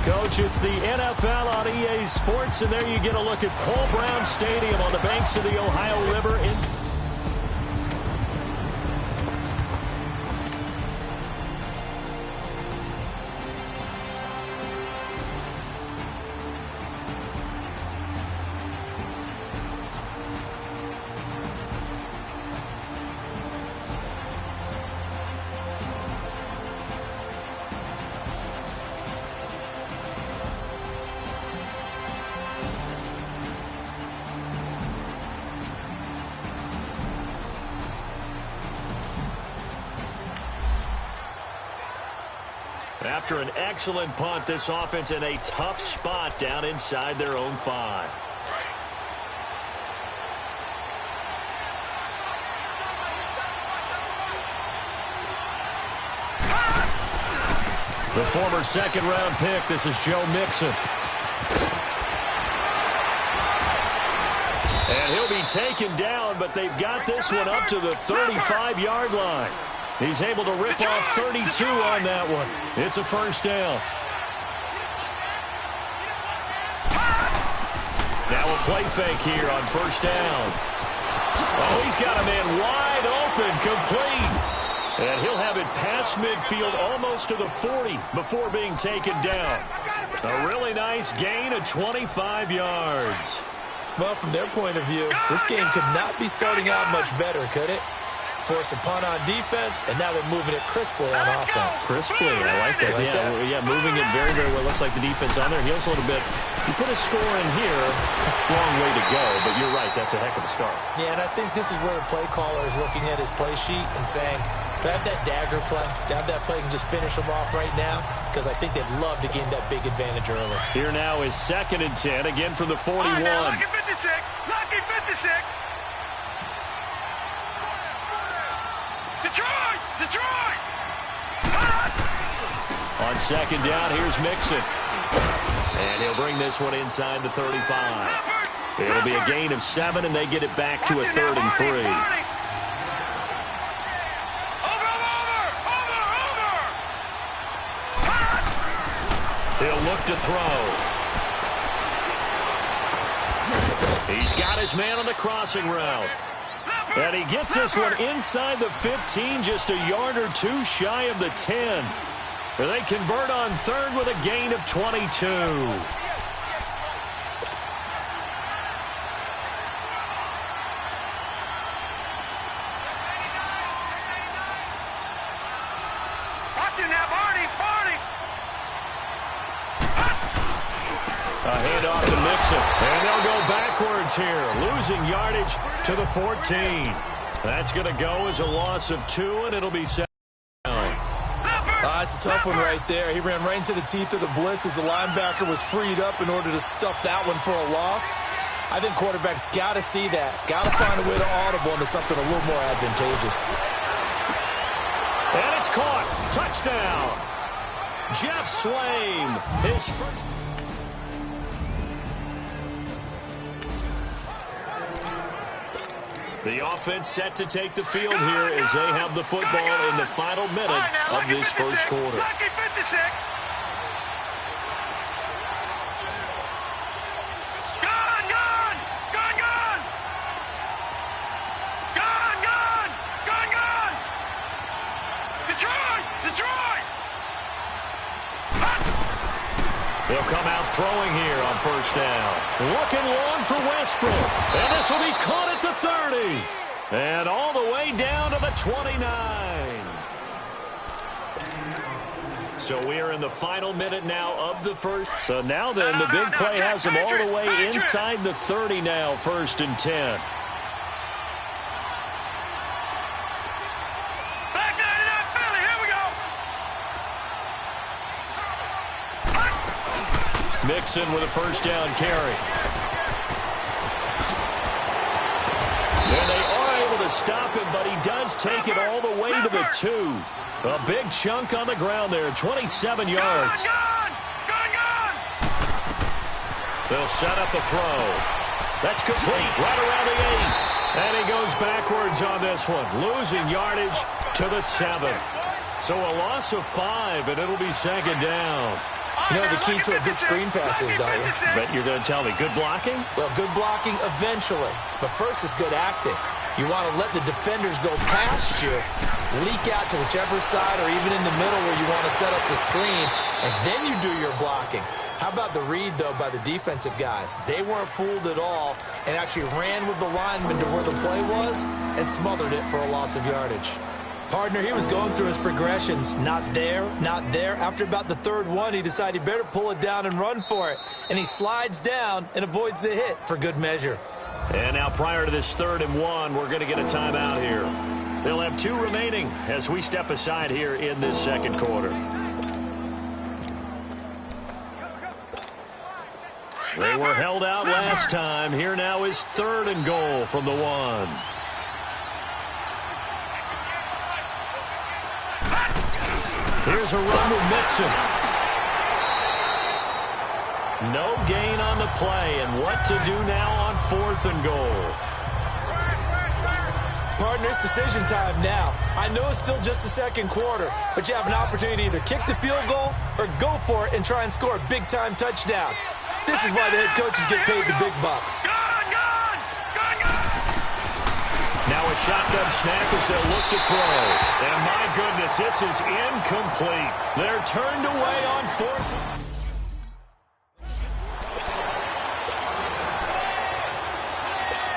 Coach, it's the NFL on EA Sports, and there you get a look at Paul Brown Stadium on the banks of the Ohio River. After an excellent punt, this offense in a tough spot down inside their own 5. The former second-round pick, this is Joe Mixon. And he'll be taken down, but they've got this one up to the 35-yard line. He's able to rip off 32 on that one. It's a first down. Now a play fake here on first down. Oh, he's got a man wide open, complete. And he'll have it past midfield almost to the 40 before being taken down. A really nice gain of 25 yards. Well, from their point of view, this game could not be starting out much better, could it? Force a punt on defense, and now they're moving it crisply on offense. Crisply, I like that. Yeah, moving it very, very well. Looks like the defense on their heels a little bit. You put a score in here, long way to go, but you're right, that's a heck of a start. Yeah, and I think this is where the play caller is looking at his play sheet and saying, to have that dagger play, to have that play and just finish them off right now, because I think they'd love to gain that big advantage early. Here now is 2nd and 10, again from the 41. Lucky 56, lucky 56. Detroit! Detroit! On 2nd down, here's Mixon. And he'll bring this one inside the 35. It'll be a gain of 7, and they get it back to a 3rd and 3. He'll look to throw. He's got his man on the crossing route. And he gets this one inside the 15, just a yard or two shy of the 10. They convert on 3rd with a gain of 22. A handoff to Mixon, and they'll go backwards here, losing yardage to the 14. That's going to go as a loss of 2, and it'll be 7. It's a tough one right there. He ran right into the teeth of the blitz as the linebacker was freed up in order to stuff that one for a loss. I think quarterbacks got to see that, got to find a way to audible into something a little more advantageous. And it's caught. Touchdown. Jeff Swaim, his first. The offense set to take the field here as they have the football in the final minute of this first quarter. Lucky 56. Gone, gone, gone, gone. Gone, gone, gone, gone. Detroit, Detroit. They'll come out throwing here on first down. Looking long for Westbrook. And this will be caught at the 30. And all the way down to the 29. So we are in the final minute now of the first. So now then, the big play has them all the way inside the 30 now, 1st and 10. Mixon with a first down carry. And they are able to stop him, but he does take it all the way to the 2. A big chunk on the ground there, 27 yards. They'll set up the throw. That's complete right around the 8. And he goes backwards on this one, losing yardage to the 7. So a loss of 5, and it'll be 2nd down. You know the key to a good screen pass is, don't you? Bet you're going to tell me. Good blocking? Well, good blocking eventually. But first is good acting. You want to let the defenders go past you, leak out to whichever side or even in the middle where you want to set up the screen, and then you do your blocking. How about the read, though, by the defensive guys? They weren't fooled at all and actually ran with the lineman to where the play was and smothered it for a loss of yardage. Partner, he was going through his progressions. Not there, not there. After about the third one, he decided he better pull it down and run for it. And he slides down and avoids the hit for good measure. And now prior to this 3rd and 1, we're going to get a timeout here. They'll have 2 remaining as we step aside here in this second quarter. They were held out last time. Here now is 3rd and goal from the 1. Here's a run with Mixon. No gain on the play, and what to do now on 4th and goal. Partner, it's decision time now. I know it's still just the second quarter, but you have an opportunity to either kick the field goal or go for it and try and score a big-time touchdown. This is why the head coaches get paid the big bucks. Now a shotgun snap as they'll look to throw. And my goodness, this is incomplete. They're turned away on 4th.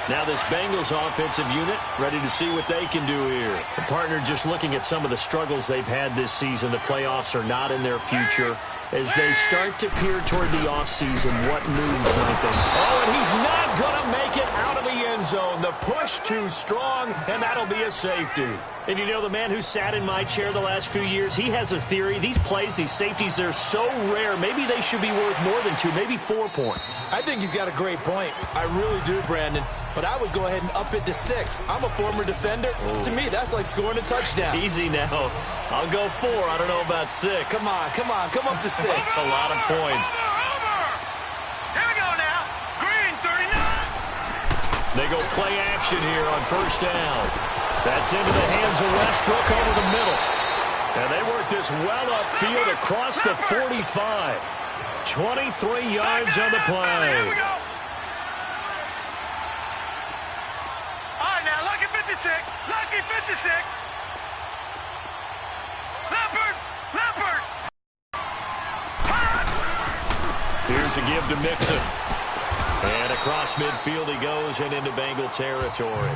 Now this Bengals offensive unit ready to see what they can do here. The partner just looking at some of the struggles they've had this season. The playoffs are not in their future. As they start to peer toward the offseason, what moves might they? Oh, and he's not going to make it out of the end zone. The push too strong, and that'll be a safety. And you know, the man who sat in my chair the last few years, he has a theory. These plays, these safeties, they're so rare. Maybe they should be worth more than 2, maybe 4 points. I think he's got a great point. I really do, Brandon. But I would go ahead and up it to 6. I'm a former defender. Oh. To me, that's like scoring a touchdown. Easy now. I'll go 4. I don't know about 6. Come on. Come up to 6. That's a lot of points. Here we go now. Green, 39. They go play action here on 1st down. That's into the hands of Westbrook over the middle. And they work this well upfield across the 45. 23 yards on the play. Here we go. All right, now, lucky 56. Lucky 56. Leopard. Here's a give to Mixon. And across midfield he goes and into Bengal territory.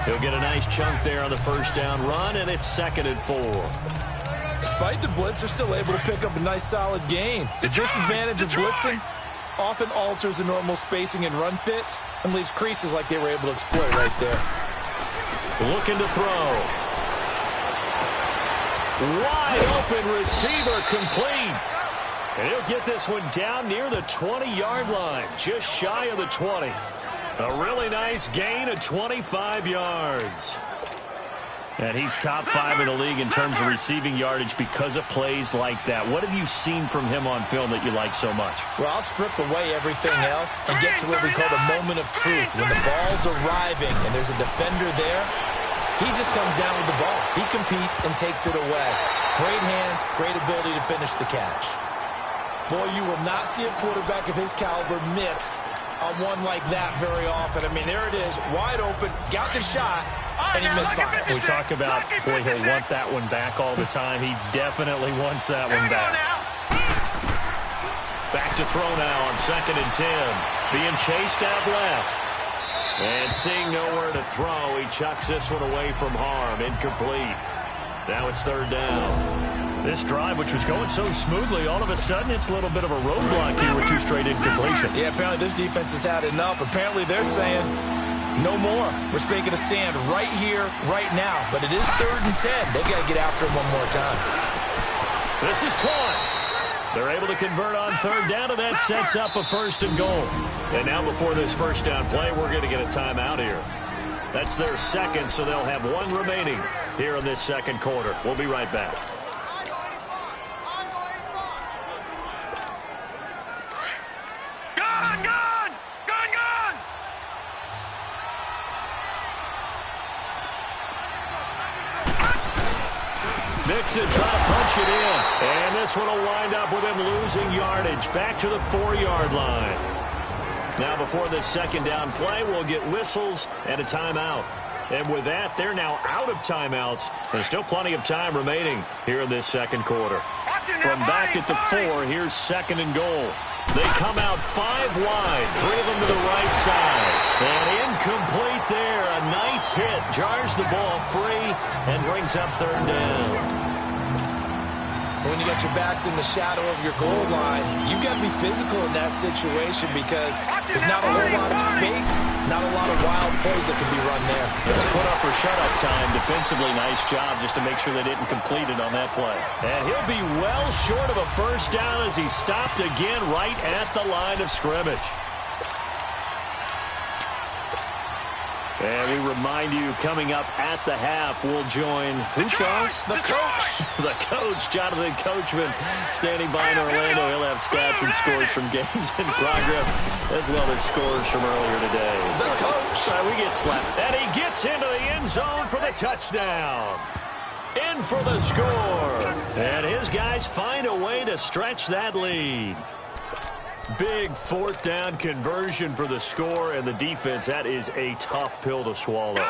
He'll get a nice chunk there on the 1st down run, and it's 2nd and 4. Despite the blitz, they're still able to pick up a nice, solid gain. The disadvantage of blitzing often alters the normal spacing and run fits and leaves creases like they were able to exploit right there. Looking to throw. Wide open receiver complete. And he'll get this one down near the 20-yard line, just shy of the 20. A really nice gain of 25 yards. And he's top 5 in the league in terms of receiving yardage because of plays like that. What have you seen from him on film that you like so much? Well, I'll strip away everything else and get to what we call the moment of truth. When the ball's arriving and there's a defender there, he just comes down with the ball. He competes and takes it away. Great hands, great ability to finish the catch. Boy, you will not see a quarterback of his caliber miss on one like that very often. I mean, there it is, wide open, got the shot, and he misfired. We talk about, boy, he'll want that one back all the time. He definitely wants that one back. Back to throw now on 2nd and 10. Being chased out left. And seeing nowhere to throw, he chucks this one away from harm. Incomplete. Now it's 3rd down. This drive, which was going so smoothly, all of a sudden it's a little bit of a roadblock here with 2 straight incompletions. Yeah, apparently this defense has had enough. Apparently they're saying no more. We're making a stand right here, right now. But it is 3rd and 10. They got to get after him one more time. This is caught. They're able to convert on 3rd down, and that sets up a 1st and goal. And now before this 1st down play, we're going to get a timeout here. That's their 2nd, so they'll have 1 remaining here in this 2nd quarter. We'll be right back. Mixon trying to punch it in. And this one will wind up with him losing yardage back to the 4-yard line. Now before this second down play, we'll get whistles and a timeout. And with that, they're now out of timeouts. There's still plenty of time remaining here in this second quarter. From back at the 4, here's second and goal. They come out 5 wide, 3 of them to the right side. And incomplete there. A nice hit. Jars the ball free and brings up third down. When you got your backs in the shadow of your goal line, you've got to be physical in that situation because there's not a whole lot of space, not a lot of wild plays that can be run there. It's put up or shut up time. Defensively, nice job just to make sure they didn't complete it on that play. And he'll be well short of a first down as he stopped again right at the line of scrimmage. And we remind you, coming up at the half, we'll join who, Charles? The coach. The coach, Jonathan Coachman, standing by in Orlando. He'll have stats and scores from games in progress, as well as scores from earlier today. The coach. We get slapped. And he gets into the end zone for the touchdown. In for the score. And his guys find a way to stretch that lead. Big fourth down conversion for the score, and the defense, that is a tough pill to swallow.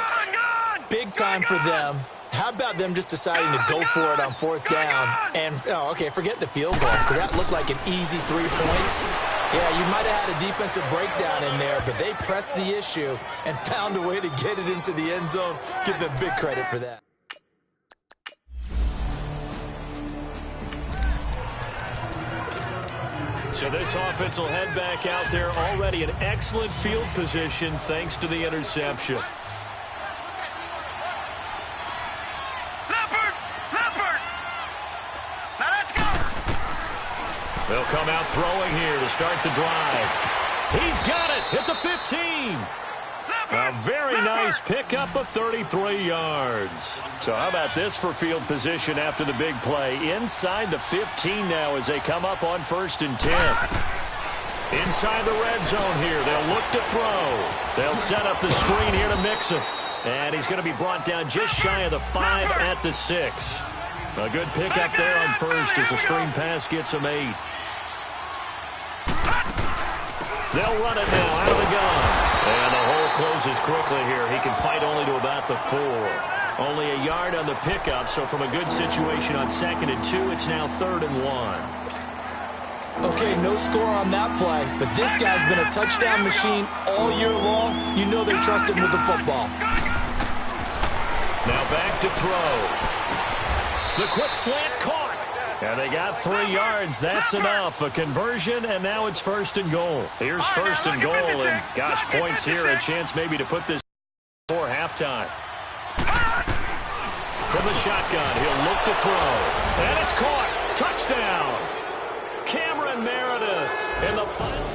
Big time for them. How about them just deciding to go for it on fourth down? And, okay, forget the field goal, because that looked like an easy 3 points. Yeah, you might have had a defensive breakdown in there, but they pressed the issue and found a way to get it into the end zone. Give them big credit for that. So this offense will head back out there, already in excellent field position thanks to the interception. Leopard! Now let's go! They'll come out throwing here to start the drive. He's got it at the 15. A very nice pickup of 33 yards. So how about this for field position after the big play? Inside the 15 now as they come up on 1st and 10. Inside the red zone here. They'll look to throw. They'll set up the screen here to Mixon. And he's going to be brought down just shy of the 5 at the 6. A good pickup there on 1st as the screen pass gets him 8. They'll run it now out of the gun. And the hole closes quickly here. He can fight only to about the 4. Only a yard on the pickup, so from a good situation on 2nd and 2, it's now 3rd and 1. Okay, no score on that play, but this guy's been a touchdown machine all year long. You know they trust him with the football. Now back to throw. The quick slant caught. And they got 3 yards. That's enough. A conversion, and now it's 1st and goal. Here's 1st and goal, and gosh, points here. A chance maybe to put this before halftime. From the shotgun, he'll look to throw. And it's caught. Touchdown. Cameron Meredith in the final.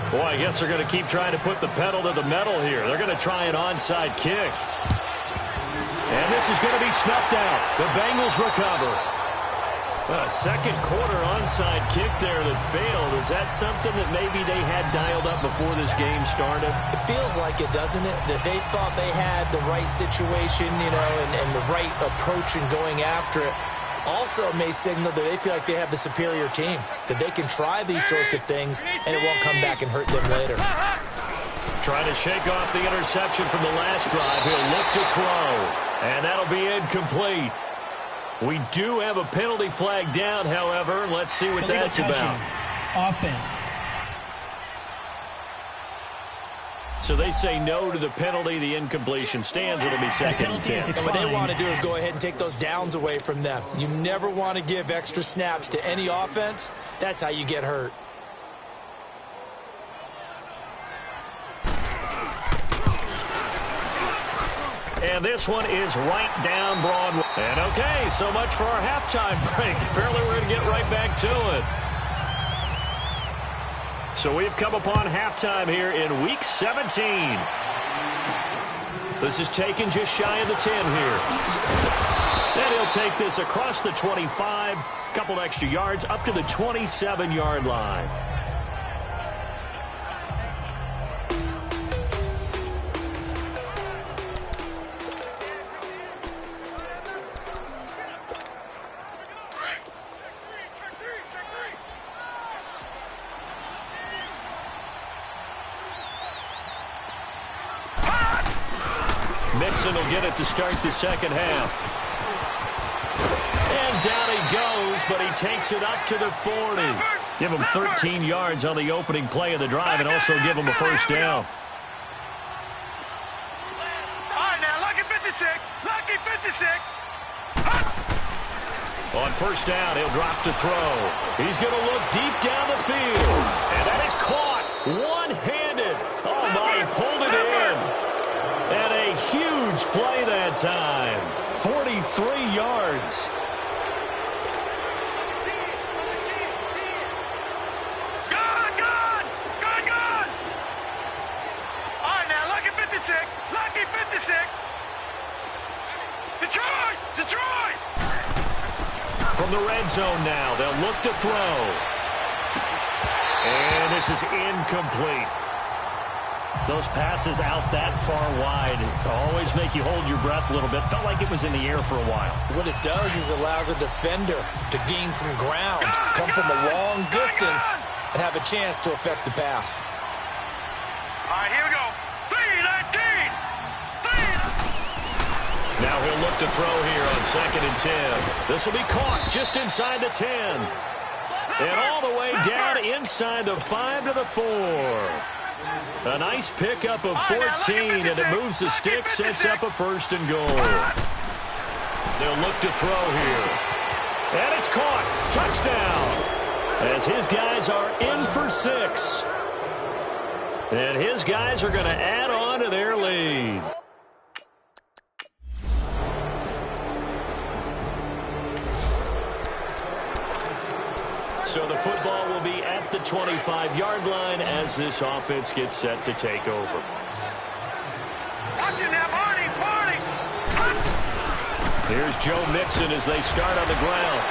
Boy, I guess they're going to keep trying to put the pedal to the metal here. They're going to try an onside kick. And this is going to be snuffed out. The Bengals recover. A second quarter onside kick there that failed. Is that something that maybe they had dialed up before this game started? It feels like it, doesn't it? That they thought they had the right situation, you know, and the right approach in going after it. Also may signal that they feel like they have the superior team, that they can try these sorts of things and it won't come back and hurt them later. Trying to shake off the interception from the last drive. He'll look to throw, and that'll be incomplete. We do have a penalty flag down, however. Let's see what that's about. Offense. So they say no to the penalty. The incompletion stands. It'll be 2nd and 10. And what they want to do is go ahead and take those downs away from them. You never want to give extra snaps to any offense. That's how you get hurt. And this one is right down Broadway. And okay, so much for our halftime break. Apparently we're going to get right back to it. So we've come upon halftime here in Week 17. This is taken just shy of the 10 here. And he'll take this across the 25, a couple extra yards, up to the 27-yard line. Mixon will get it to start the second half. And down he goes, but he takes it up to the 40. Give him 13 yards on the opening play of the drive and also give him a first down. All right, now, lucky 56. Lucky 56. On first down, he'll drop to throw. He's going to look deep down the field. And that is caught one-handed. Oh, my, he pulled it in. And a huge play that time. 43 yards. Gone. All right, now, lucky 56. Lucky 56. Detroit. From the red zone now, they'll look to throw. And this is incomplete. Those passes out that far wide always make you hold your breath a little bit. Felt like it was in the air for a while. What it does is allows a defender to gain some ground, come from a long distance, and have a chance to affect the pass. All right, here we go. 3-19. Now he'll look to throw here on 2nd and 10. This will be caught just inside the 10. And all the way down inside the 5 to the 4. A nice pickup of 14, and it moves the stick, sets up a 1st and goal. They'll look to throw here. And it's caught. Touchdown. As his guys are in for 6. And his guys are going to add on to their lead. So the football will be at the 25-yard line as this offense gets set to take over. Watch it now, Barney. Here's Joe Mixon as they start on the ground.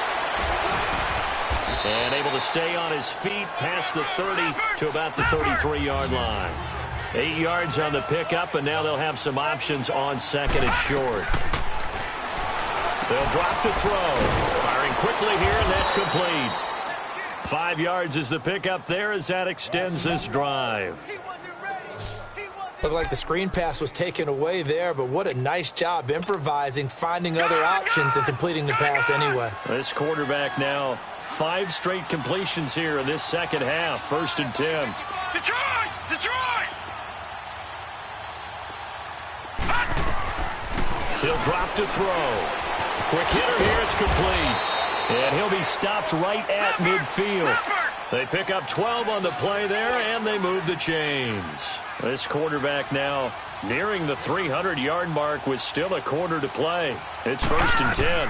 And able to stay on his feet past the 30 to about the 33-yard line. 8 yards on the pickup, and now they'll have some options on 2nd and short. They'll drop to throw. Firing quickly here, and that's complete. 5 yards is the pickup there as that extends this drive. Looked like the screen pass was taken away there, but what a nice job improvising, finding other options, and completing the pass anyway. This quarterback now 5 straight completions here in this second half. 1st and 10. Detroit! He'll drop to throw. Quick hitter here, it's complete. And he'll be stopped right at midfield. They pick up 12 on the play there, and they move the chains. This quarterback now nearing the 300-yard mark with still a quarter to play. It's 1st and 10.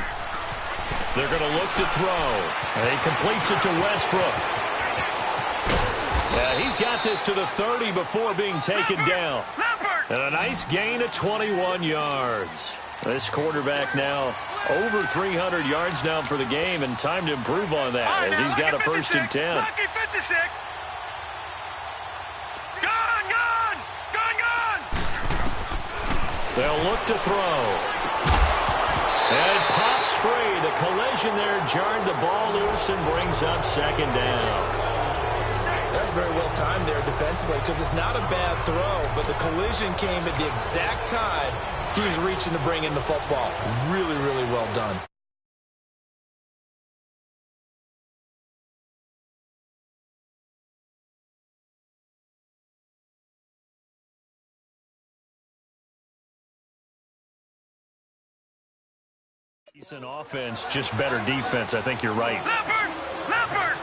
They're going to look to throw. And he completes it to Westbrook. Yeah, he's got this to the 30 before being taken down. And a nice gain of 21 yards. This quarterback now over 300 yards now for the game, and time to improve on that as he's got a 1st and 10. Lucky 56. Gone. They'll look to throw. And it pops free. The collision there jarred the ball loose and brings up 2nd down. That's very well timed there defensively because it's not a bad throw, but the collision came at the exact time he was reaching to bring in the football. Really, really well done. Decent offense, just better defense. I think you're right. Leopard!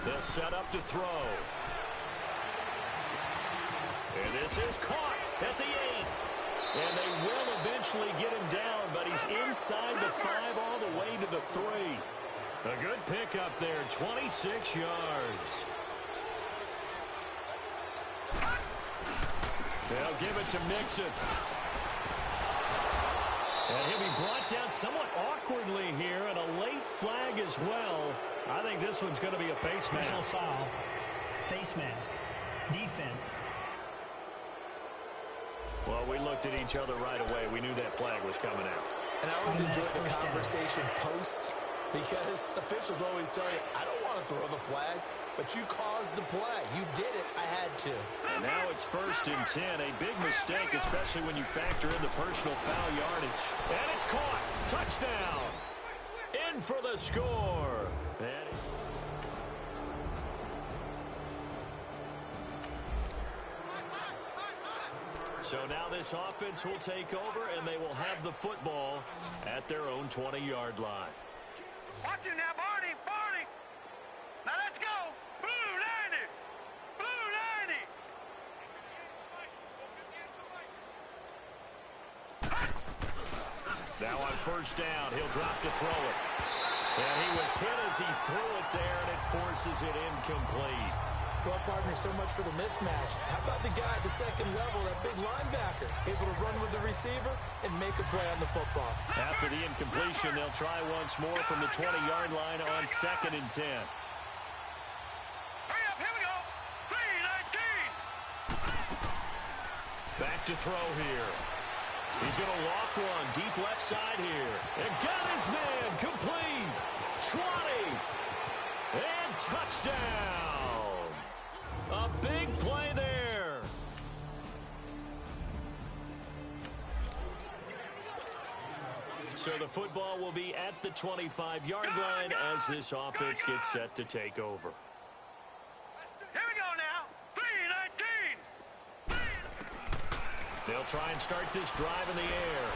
They'll set up to throw. And this is caught at the 8. And they will eventually get him down, but he's inside the 5 all the way to the 3. A good pickup there, 26 yards. They'll give it to Mixon. And he'll be brought down somewhat awkwardly here, and a late flag as well. I think this one's going to be a face mask. Personal foul. Face mask. Defense. Well, we looked at each other right away. We knew that flag was coming out. And I always enjoy the conversation post, because officials always tell you, I don't want to throw the flag, but you caused the play. You did it. I had to. And now it's 1st and 10. A big mistake, especially when you factor in the personal foul yardage. And it's caught. Touchdown. In for the score. So now this offense will take over, and they will have the football at their own 20-yard line. Watch it now, Barney. Barney. Now let's go. Blue 90. Blue 90. Now on 1st down, he'll drop to throw it. And he was hit as he threw it there, and it forces it incomplete. Well, partner, so much for the mismatch. How about the guy at the second level, that big linebacker, able to run with the receiver and make a play on the football? After the incompletion, they'll try once more from the 20-yard line on 2nd and 10. Hurry up, here we go. 3-19. Back to throw here. He's going to loft one, deep left side here. And got his man, complete. 20. And touchdown. A big play there. So the football will be at the 25-yard line as this offense gets set to take over. Here we go now. 3-19. They'll try and start this drive in the air.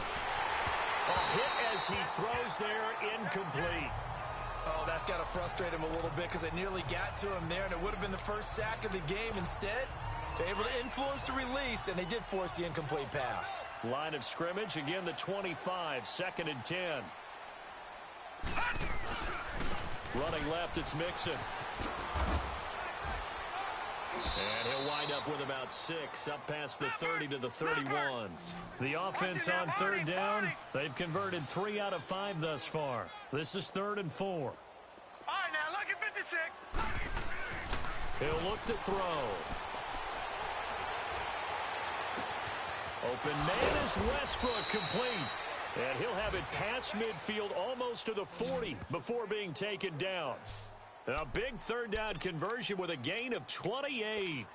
A hit as he throws there, incomplete. Oh, that's got to frustrate him a little bit, because they nearly got to him there, and it would have been the first sack of the game. Instead, they're able to influence the release, and they did force the incomplete pass. Line of scrimmage, again the 25, 2nd and 10. Running left, it's Mixon. And he'll wind up with about 6, up past the 30 to the 31. The offense on 3rd down, they've converted 3 out of 5 thus far. This is 3rd and 4. All right, now, look at 56. He'll look to throw. Open man is Westbrook, complete. And he'll have it past midfield almost to the 40 before being taken down. A big 3rd down conversion with a gain of 28.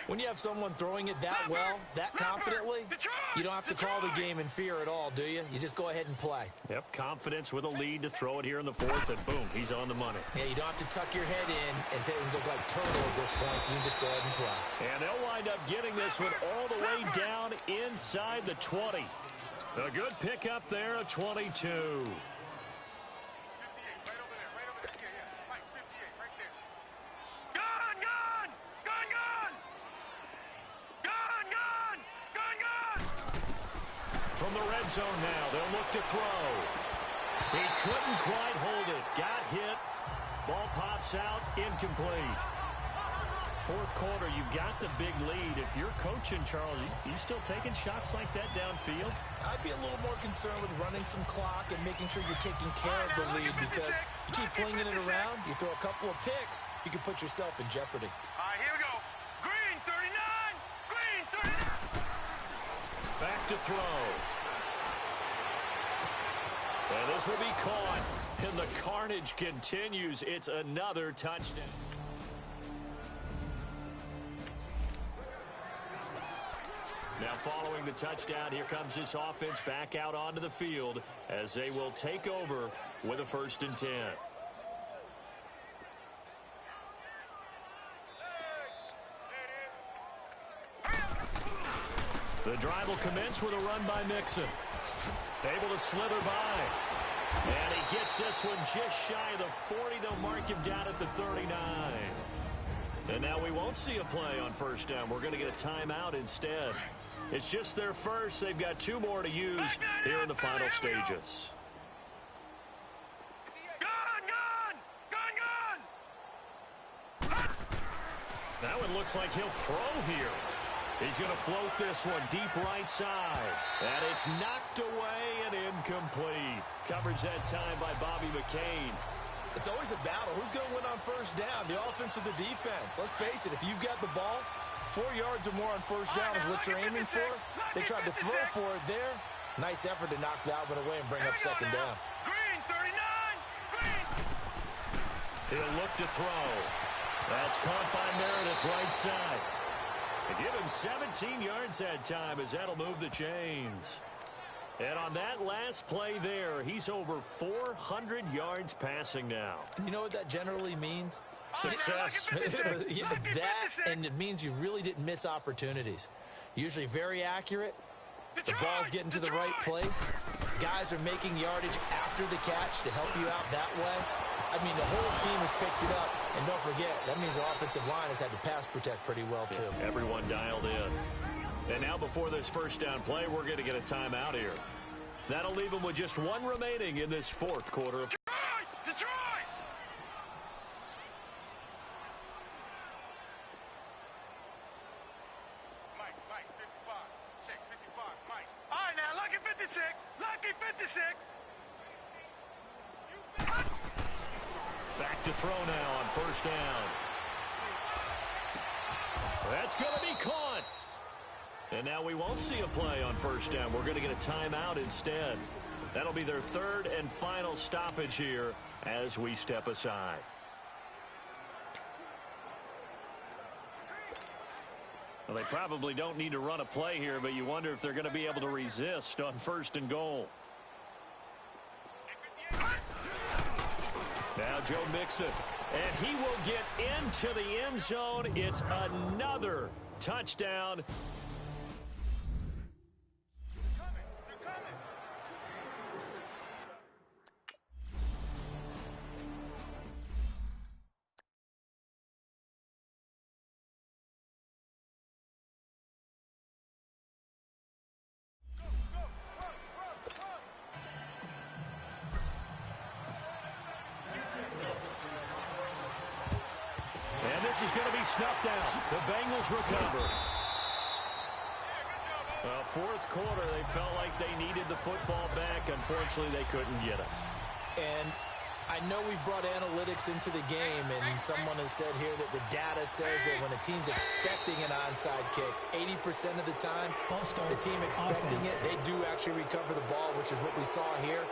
When you have someone throwing it that well, that confidently, you don't have to call the game in fear at all, do you? You just go ahead and play. Yep, confidence with a lead to throw it here in the 4th, and boom, he's on the money. Yeah, you don't have to tuck your head in and look like turtle at this point. You can just go ahead and play. And they'll wind up getting this one all the way down inside the 20. A good pickup there, a 22. From the red zone now, they'll look to throw. He couldn't quite hold it. Got hit. Ball pops out, incomplete. 4th quarter, you've got the big lead. If you're coaching, Charles, you still taking shots like that downfield? I'd be a little more concerned with running some clock and making sure you're taking care of the lead, because you keep flinging it around, you throw a couple of picks, you can put yourself in jeopardy. All right, here we go. Green 39. Green 39. Back to throw. And this will be caught. And the carnage continues. It's another touchdown. Now following the touchdown, here comes this offense back out onto the field as they will take over with a 1st and 10. The drive will commence with a run by Mixon. Able to slither by. And he gets this one just shy of the 40. They'll mark him down at the 39. And now we won't see a play on 1st down. We're going to get a timeout instead. It's just their first. They've got 2 more to use here in the final stages. That one looks like he'll throw here. He's going to float this one deep right side. And it's knocked away and incomplete. Coverage that time by Bobby McCain. It's always a battle. Who's going to win on first down, the offense or the defense? Let's face it, if you've got the ball, 4 yards or more on first down is what you're aiming for. They tried to throw for it there. Nice effort to knock that one away and bring up second down. Green, 39. Green. He'll look to throw. That's caught by Meredith right side. They give him 17 yards that time as that'll move the chains. And on that last play there, he's over 400 yards passing now. You know what that generally means? Success. That, and it means you really didn't miss opportunities. Usually very accurate. The ball's getting to the right place. Guys are making yardage after the catch to help you out that way. I mean, the whole team has picked it up. And don't forget, that means the offensive line has had to pass protect pretty well, too. Yeah, everyone dialed in. And now before this first down play, we're going to get a timeout here. That'll leave them with just one remaining in this fourth quarter. Detroit! Mike, 55. Check, 55, Mike. All right, now, lucky 56. Lucky 56. Back to throw now on first down. That's going to be caught. And now we won't see a play on first down. We're going to get a timeout instead. That'll be their third and final stoppage here as we step aside. Well, they probably don't need to run a play here, but you wonder if they're going to be able to resist on first and goal. Now Joe Mixon, and he will get into the end zone. It's another touchdown. This is going to be snuffed out. The Bengals recover. Well, fourth quarter, they felt like they needed the football back. Unfortunately, they couldn't get it. And I know we brought analytics into the game, and someone has said here that the data says that when a team's expecting an onside kick, 80% of the time, the team expecting it, they do actually recover the ball, which is what we saw here.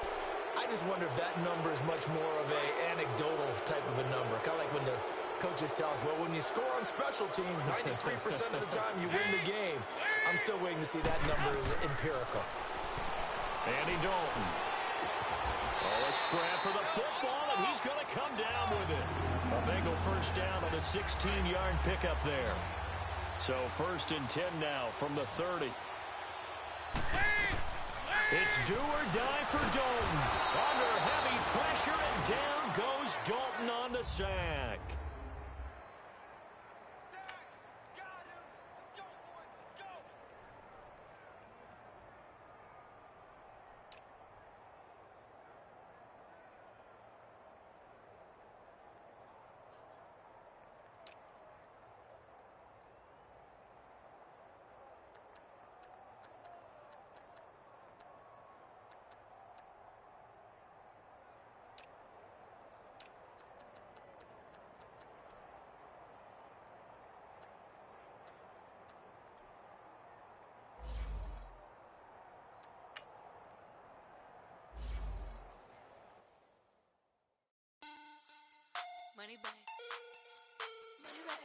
I just wonder if that number is much more of a anecdotal type of a number. Kind of like when the coaches tell us, well, when you score on special teams, 93% of the time you win the game. I'm still waiting to see that number is empirical. Andy Dalton. Oh, a scrap for the football, and he's going to come down with it. A Bengal first down on a 16-yard pickup there. So first and 10 now from the 30. It's do or die for Dalton. Under heavy pressure, and down goes Dalton on the sack. Money back. Money back.